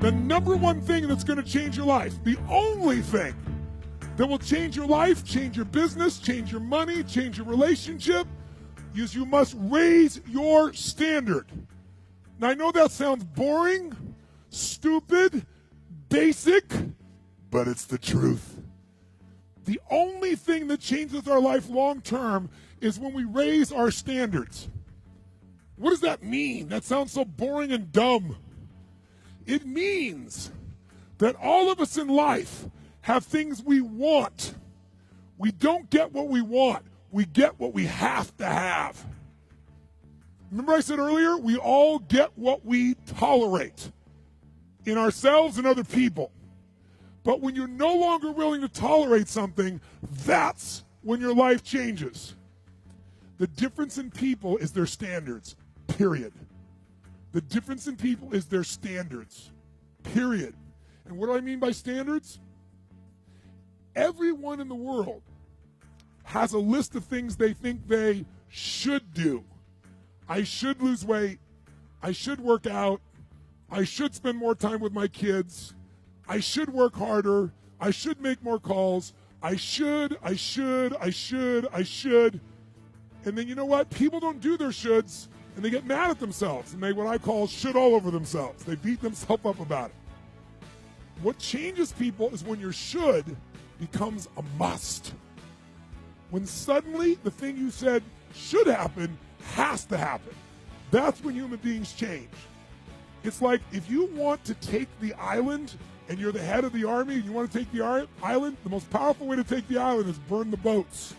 The number one thing that's going to change your life, the only thing that will change your life, change your business, change your money, change your relationship, is you must raise your standard. Now, I know that sounds boring, stupid, basic, but it's the truth. The only thing that changes our life long term is when we raise our standards. What does that mean? That sounds so boring and dumb. It means that all of us in life have things we want. We don't get what we want. We get what we have to have. Remember I said earlier, we all get what we tolerate in ourselves and other people. But when you're no longer willing to tolerate something, that's when your life changes. The difference in people is their standards, period. The difference in people is their standards, period. And what do I mean by standards? Everyone in the world has a list of things they think they should do. I should lose weight. I should work out. I should spend more time with my kids. I should work harder. I should make more calls. I should. And then you know what? People don't do their shoulds, and they get mad at themselves, and they what I call should all over themselves. They beat themselves up about it. What changes people is when your should becomes a must. When suddenly the thing you said should happen has to happen. That's when human beings change. It's like if you want to take the island and you're the head of the army and you want to take the island, the most powerful way to take the island is burn the boats.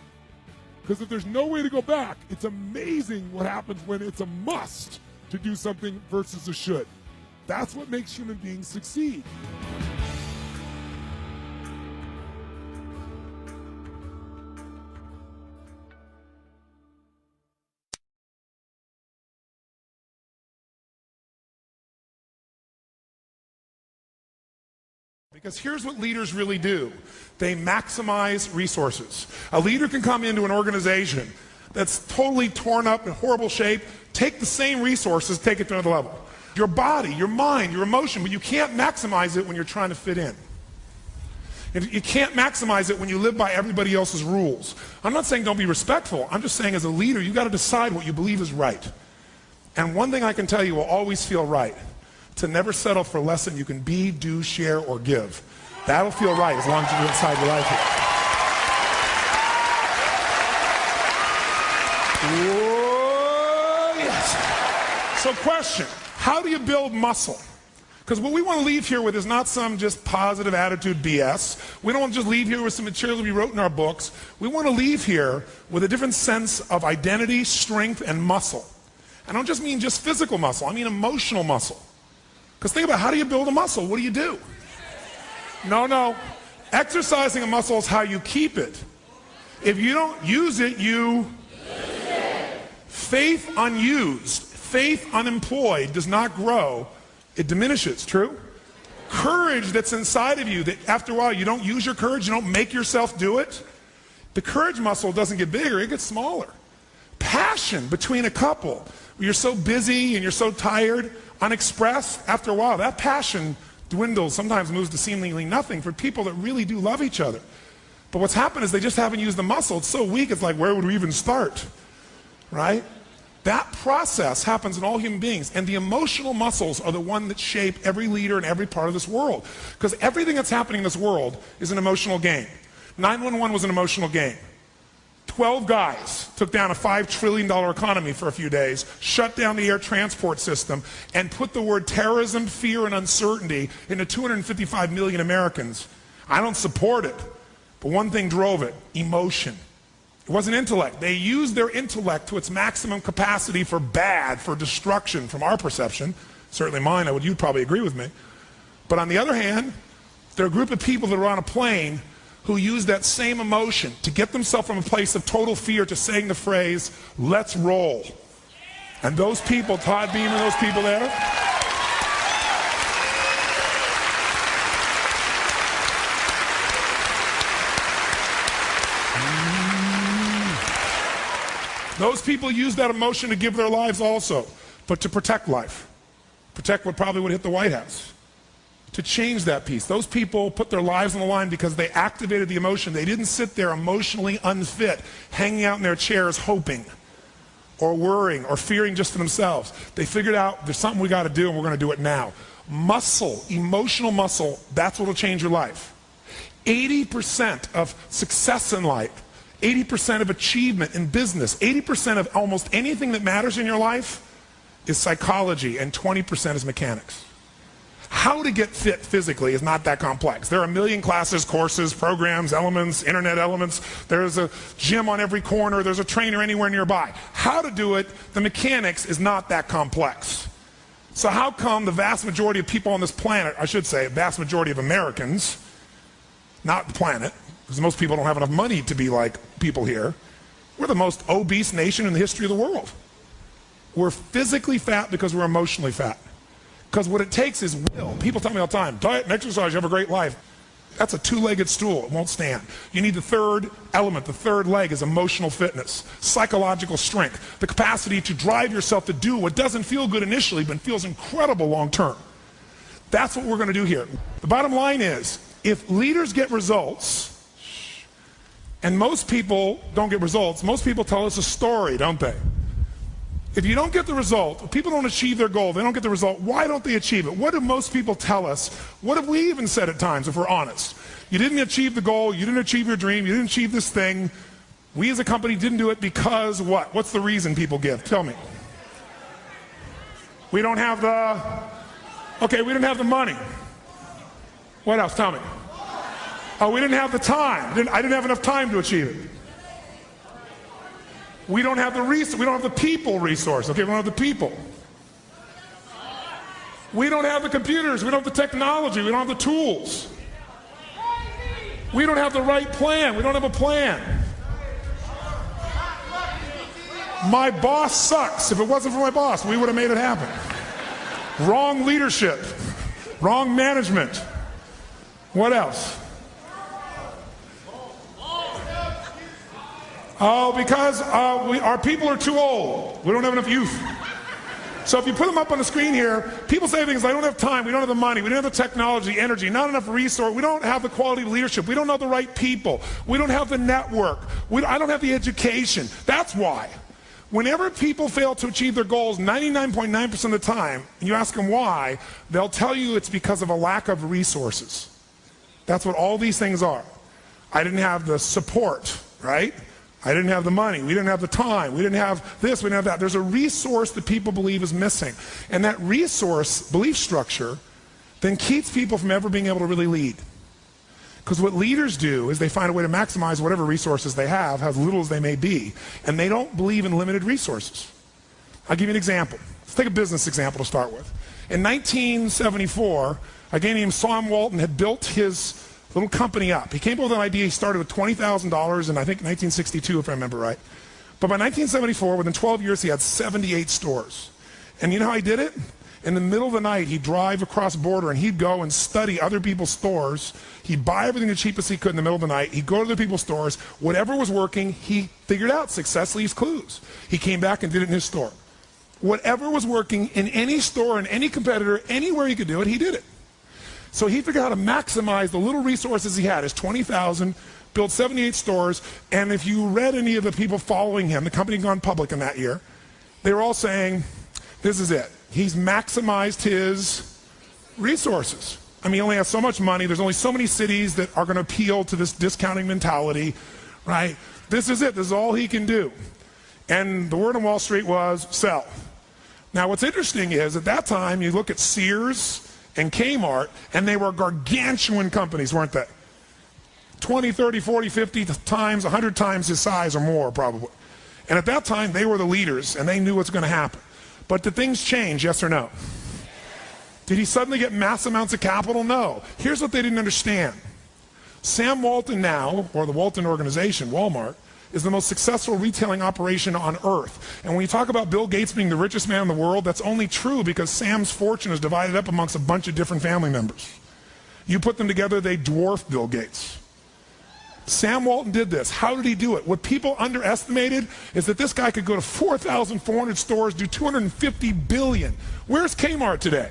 Because if there's no way to go back, it's amazing what happens when it's a must to do something versus a should. That's what makes human beings succeed. Because here's what leaders really do. They maximize resources. A leader can come into an organization that's totally torn up in horrible shape, take the same resources, take it to another level. Your body, your mind, your emotion, but you can't maximize it when you're trying to fit in. You can't maximize it when you live by everybody else's rules. I'm not saying don't be respectful. I'm just saying as a leader, you've got to decide what you believe is right. And one thing I can tell you will always feel right. To never settle for less than you can be, do, share, or give. That'll feel right as long as you're inside your life here. Whoa, yes. So question, how do you build muscle? Because what we want to leave here with is not some just positive attitude BS. We don't want to just leave here with some material we wrote in our books. We want to leave here with a different sense of identity, strength, and muscle. I don't just mean just physical muscle, I mean emotional muscle. Because think about how do you build a muscle? What do you do? No. Exercising a muscle is how you keep it. If you don't use it, you lose it. Faith unused, faith unemployed does not grow. It diminishes, true? Courage that's inside of you, that after a while you don't use your courage, you don't make yourself do it. The courage muscle doesn't get bigger, it gets smaller. Passion between a couple, where you're so busy and you're so tired, unexpressed, after a while, that passion dwindles, sometimes moves to seemingly nothing for people that really do love each other. But what's happened is they just haven't used the muscle. It's so weak, it's like, where would we even start? Right? That process happens in all human beings, and the emotional muscles are the one that shape every leader in every part of this world. Because everything that's happening in this world is an emotional game. 911 was an emotional game. 12 guys took down a $5 trillion economy for a few days, shut down the air transport system, and put the word terrorism, fear, and uncertainty into 255 million Americans. I don't support it, but one thing drove it: emotion. It wasn't intellect. They used their intellect to its maximum capacity for bad, for destruction, from our perception. Certainly mine, you'd probably agree with me. But on the other hand, there are a group of people that are on a plane who use that same emotion to get themselves from a place of total fear to saying the phrase, let's roll. And those people, Todd Beam and those people there, those people use that emotion to give their lives also, but to protect life. Protect what probably would hit the White House. to change that piece. Those people put their lives on the line because they activated the emotion. They didn't sit there emotionally unfit, hanging out in their chairs hoping or worrying or fearing just for themselves. They figured out there's something we got to do and we're going to do it now. Muscle, emotional muscle, that's what will change your life. 80% of success in life, 80% of achievement in business, 80% of almost anything that matters in your life is psychology, and 20% is mechanics. How to get fit physically is not that complex. There are a million classes, courses, programs, elements, internet elements. There's a gym on every corner. There's a trainer anywhere nearby. How to do it, the mechanics is not that complex. So how come the vast majority of people on this planet, I should say, vast majority of Americans, not the planet, because most people don't have enough money to be like people here, we're the most obese nation in the history of the world. We're physically fat because we're emotionally fat. Because what it takes is will. People tell me all the time, diet and exercise, you have a great life. That's a two-legged stool. It won't stand. You need the third element. The third leg is emotional fitness, psychological strength, the capacity to drive yourself to do what doesn't feel good initially but feels incredible long-term. That's what we're going to do here. The bottom line is, if leaders get results, and most people don't get results, most people tell us a story, don't they? If you don't get the result, if people don't achieve their goal, they don't get the result, why don't they achieve it? What do most people tell us? What have we even said at times, if we're honest? You didn't achieve the goal, you didn't achieve your dream, you didn't achieve this thing. We as a company didn't do it because what? What's the reason people give? Tell me. We don't have the, okay, we didn't have the money. What else? Tell me. Oh, we didn't have the time. I didn't have enough time to achieve it. We don't have the resource. We don't have the people resource. Okay, we don't have the people. We don't have the computers. We don't have the technology. We don't have the tools. We don't have the right plan. We don't have a plan. My boss sucks. If it wasn't for my boss, we would have made it happen. Wrong leadership. Wrong management. What else? Oh, because our people are too old. We don't have enough youth. So if you put them up on the screen here, people say things like, I don't have time, we don't have the money, we don't have the technology, energy, not enough resource, we don't have the quality of leadership, we don't know the right people, we don't have the network, I don't have the education. That's why. Whenever people fail to achieve their goals 99.9% of the time, and you ask them why, they'll tell you it's because of a lack of resources. That's what all these things are. I didn't have the support, right? I didn't have the money, we didn't have the time, we didn't have this, we didn't have that. There's a resource that people believe is missing. And that resource, belief structure, then keeps people from ever being able to really lead. Because what leaders do is they find a way to maximize whatever resources they have, as little as they may be, and they don't believe in limited resources. I'll give you an example. Let's take a business example to start with. In 1974, a guy named Sam Walton had built his little company up. He came up with an idea. He started with $20,000 in, I think, 1962, if I remember right. But by 1974, within 12 years, he had 78 stores. And you know how he did it? In the middle of the night, he'd drive across the border, and he'd go and study other people's stores. He'd buy everything the cheapest he could in the middle of the night. He'd go to other people's stores. Whatever was working, he figured out. Success leaves clues. He came back and did it in his store. Whatever was working in any store, in any competitor, anywhere he could do it, he did it. So he figured out how to maximize the little resources he had, his 20,000, built 78 stores, and if you read any of the people following him, the company had gone public in that year, they were all saying, this is it. He's maximized his resources. I mean, he only has so much money, there's only so many cities that are going to appeal to this discounting mentality, right? This is it, this is all he can do. And the word on Wall Street was, sell. Now what's interesting is, at that time, you look at Sears and Kmart, and they were gargantuan companies, weren't they? 20, 30, 40, 50 times, 100 times his size or more, probably. And at that time, they were the leaders, and they knew what's going to happen. But did things change, yes or no? Did he suddenly get mass amounts of capital? No. Here's what they didn't understand. Sam Walton now, or the Walton organization, Walmart, is the most successful retailing operation on earth. And when you talk about Bill Gates being the richest man in the world, that's only true because Sam's fortune is divided up amongst a bunch of different family members. You put them together, they dwarf Bill Gates. Sam Walton did this. How did he do it? What people underestimated is that this guy could go to 4,400 stores, do $250 billion. Where's Kmart today?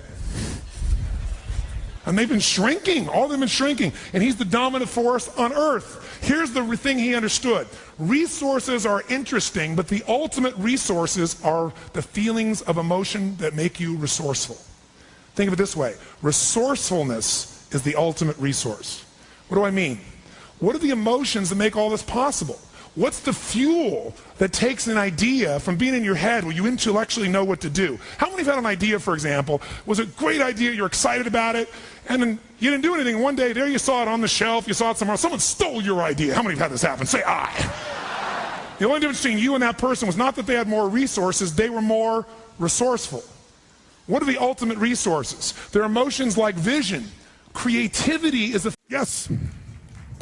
And they've been shrinking. All of them have been shrinking. And he's the dominant force on earth. Here's the thing he understood. Resources are interesting, but the ultimate resources are the feelings of emotion that make you resourceful. Think of it this way. Resourcefulness is the ultimate resource. What do I mean? What are the emotions that make all this possible? What's the fuel that takes an idea from being in your head where you intellectually know what to do? How many have had an idea, for example, was a great idea, you're excited about it, and then you didn't do anything. One day, there you saw it on the shelf, you saw it somewhere else, someone stole your idea. How many have had this happen? Say, I. The only difference between you and that person was not that they had more resources, they were more resourceful. What are the ultimate resources? They're emotions like vision. Creativity is a... Yes.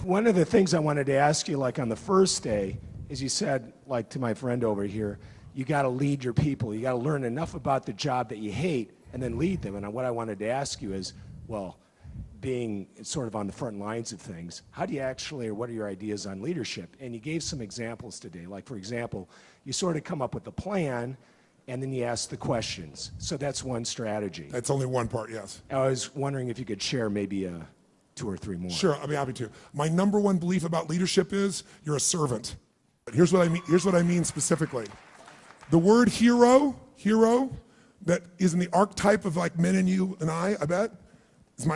One of the things I wanted to ask you, like on the first day, is you said, like to my friend over here, you got to lead your people. You got to learn enough about the job that you hate and then lead them. And what I wanted to ask you is, well, being sort of on the front lines of things, how do you actually, or what are your ideas on leadership? And you gave some examples today. Like, for example, you sort of come up with the plan, and then you ask the questions. So that's one strategy. That's only one part, yes. I was wondering if you could share maybe 2 or 3 more. Sure, I'll be happy to. My number one belief about leadership is you're a servant. But here's what I mean specifically. The word hero, that is in the archetype of like men and you and I bet.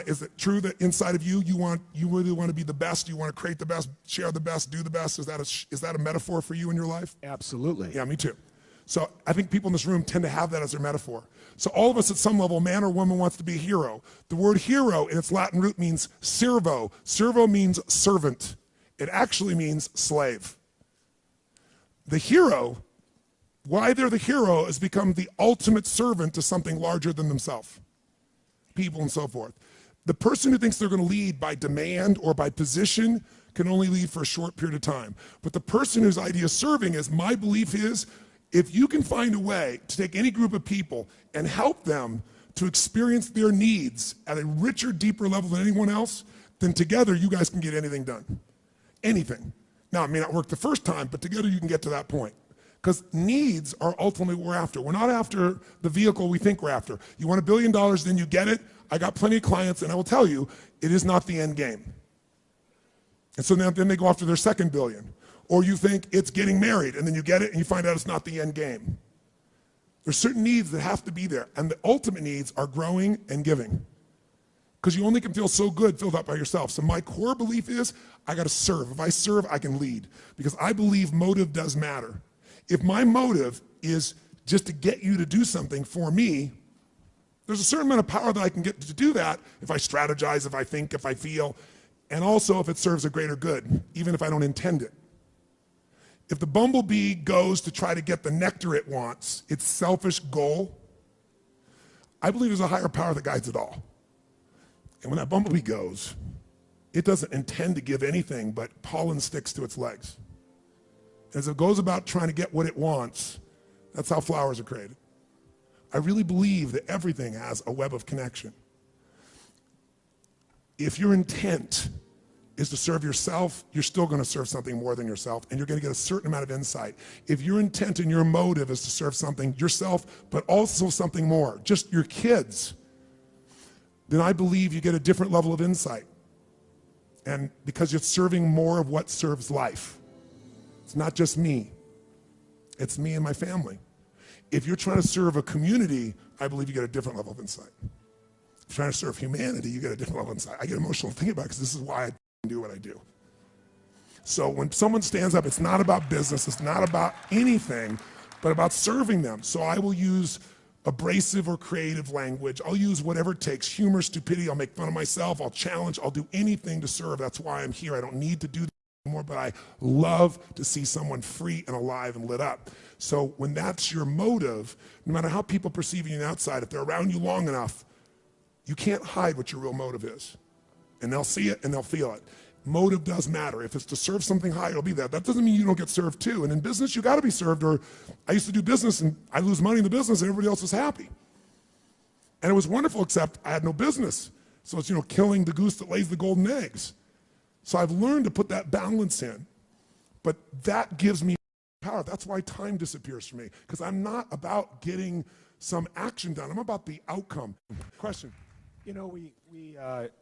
Is it true that inside of you, you really want to be the best, you want to create the best, share the best, do the best? Is that a metaphor for you in your life? Absolutely. Yeah, me too. So I think people in this room tend to have that as their metaphor. So all of us at some level, man or woman wants to be a hero. The word hero in its Latin root means servo. Servo means servant. It actually means slave. The hero, why they're the hero, is become the ultimate servant to something larger than themselves. People and so forth. The person who thinks they're going to lead by demand or by position can only lead for a short period of time. But the person whose idea of serving is, my belief is, if you can find a way to take any group of people and help them to experience their needs at a richer, deeper level than anyone else, then together you guys can get anything done. Anything. Now, it may not work the first time, but together you can get to that point. Because needs are ultimately what we're after. We're not after the vehicle we think we're after. You want $1 billion, then you get it. I got plenty of clients, and I will tell you, it is not the end game. And so then they go after their second billion. Or you think it's getting married, and then you get it, and you find out it's not the end game. There's certain needs that have to be there, and the ultimate needs are growing and giving. Because you only can feel so good filled up by yourself. So my core belief is, I gotta serve. If I serve, I can lead. Because I believe motive does matter. If my motive is just to get you to do something for me, there's a certain amount of power that I can get to do that if I strategize, if I think, if I feel, and also if it serves a greater good, even if I don't intend it. If the bumblebee goes to try to get the nectar it wants, its selfish goal, I believe there's a higher power that guides it all. And when that bumblebee goes, it doesn't intend to give anything but pollen sticks to its legs. As it goes about trying to get what it wants, that's how flowers are created. I really believe that everything has a web of connection. If your intent is to serve yourself, you're still going to serve something more than yourself, and you're going to get a certain amount of insight. If your intent and your motive is to serve something, yourself, but also something more, just your kids, then I believe you get a different level of insight. And because you're serving more of what serves life. It's not just me. It's me and my family. If you're trying to serve a community, I believe you get a different level of insight. If you're trying to serve humanity, you get a different level of insight. I get emotional thinking about it because this is why I do what I do. So when someone stands up, it's not about business, it's not about anything, but about serving them. So I will use abrasive or creative language. I'll use whatever it takes, humor, stupidity, I'll make fun of myself, I'll challenge, I'll do anything to serve. That's why I'm here. I don't need to do that anymore, but I love to see someone free and alive and lit up. So when that's your motive, no matter how people perceive you on the outside, if they're around you long enough, you can't hide what your real motive is. And they'll see it and they'll feel it. Motive does matter. If it's to serve something higher, it'll be that. That doesn't mean you don't get served too. And in business, you gotta be served. Or I used to do business and I lose money in the business and everybody else was happy. And it was wonderful, except I had no business. So it's, killing the goose that lays the golden eggs. So I've learned to put that balance in. But that gives me power. That's why time disappears for me. Because I'm not about getting some action done. I'm about the outcome. Question. You know,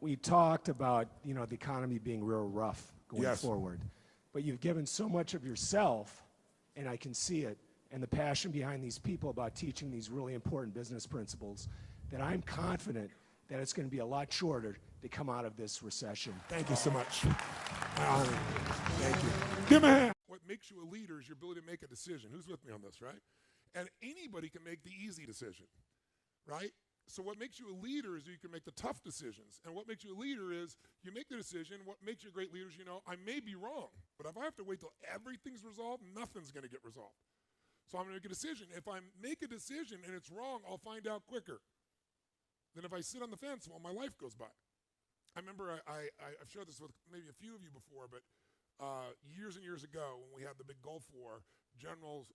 we talked about, you know, the economy being real rough going Yes. forward, but you've given so much of yourself, and I can see it, and the passion behind these people about teaching these really important business principles, that I'm confident that it's going to be a lot shorter to come out of this recession. Thank you so much. Thank you. Give him a hand. What makes you a leader is your ability to make a decision. Who's with me on this, right? And anybody can make the easy decision, right? So what makes you a leader is you can make the tough decisions. And what makes you a leader is you make the decision. What makes you a great leader is, you know, I may be wrong, but if I have to wait till everything's resolved, nothing's going to get resolved. So I'm going to make a decision. If I make a decision and it's wrong, I'll find out quicker than if I sit on the fence while my life goes by. I remember I've shared this with maybe a few of you before, but years and years ago when we had the big Gulf War, General,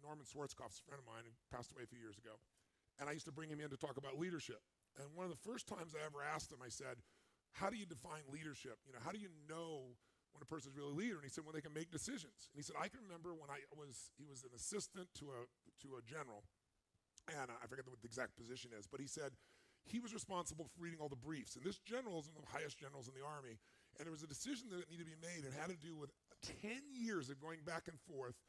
Norman Schwarzkopf's a friend of mine who passed away a few years ago, and I used to bring him in to talk about leadership. And one of the first times I ever asked him, I said, how do you define leadership? You know, how do you know when a person's really a leader? And he said, when they can make decisions. And he said, I can remember when he was an assistant to a general, and I forget what the exact position is, but he said he was responsible for reading all the briefs. And this general is one of the highest generals in the Army, and there was a decision that needed to be made and had to do with 10 years of going back and forth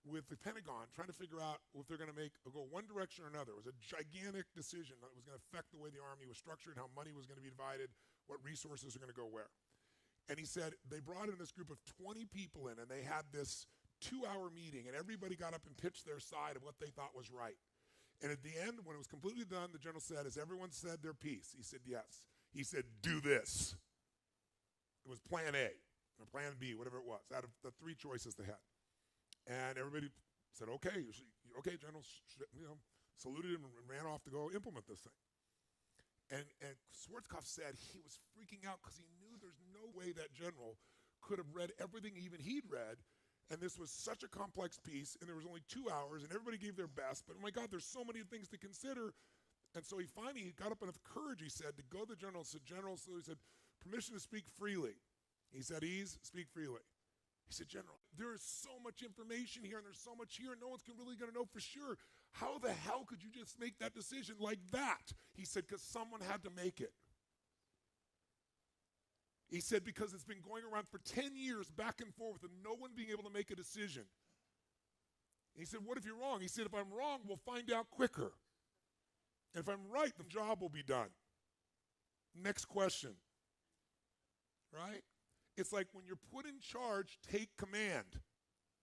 with the Pentagon, trying to figure out if they're going to go one direction or another. It was a gigantic decision that was going to affect the way the Army was structured, how money was going to be divided, what resources are going to go where. And he said they brought in this group of 20 people in, and they had this 2-hour meeting, and everybody got up and pitched their side of what they thought was right. And at the end, when it was completely done, the general said, has everyone said their piece? He said, yes. He said, do this. It was plan A or plan B, whatever it was, out of the 3 choices they had. And everybody said, okay, okay, General, saluted him and ran off to go implement this thing. And Schwarzkopf said he was freaking out because he knew there's no way that general could have read everything even he'd read, and this was such a complex piece, and there was only 2 hours, and everybody gave their best, but oh my God, there's so many things to consider. And so he finally got up enough courage, he said, to go to the general and said, General, so he said, permission to speak freely. He said, ease, speak freely. He said, General, there is so much information here and there's so much here and no one's really going to know for sure. How the hell could you just make that decision like that? He said, because someone had to make it. He said, because it's been going around for 10 years back and forth and no one being able to make a decision. He said, what if you're wrong? He said, if I'm wrong, we'll find out quicker. And if I'm right, the job will be done. Next question. Right? It's like when you're put in charge, take command.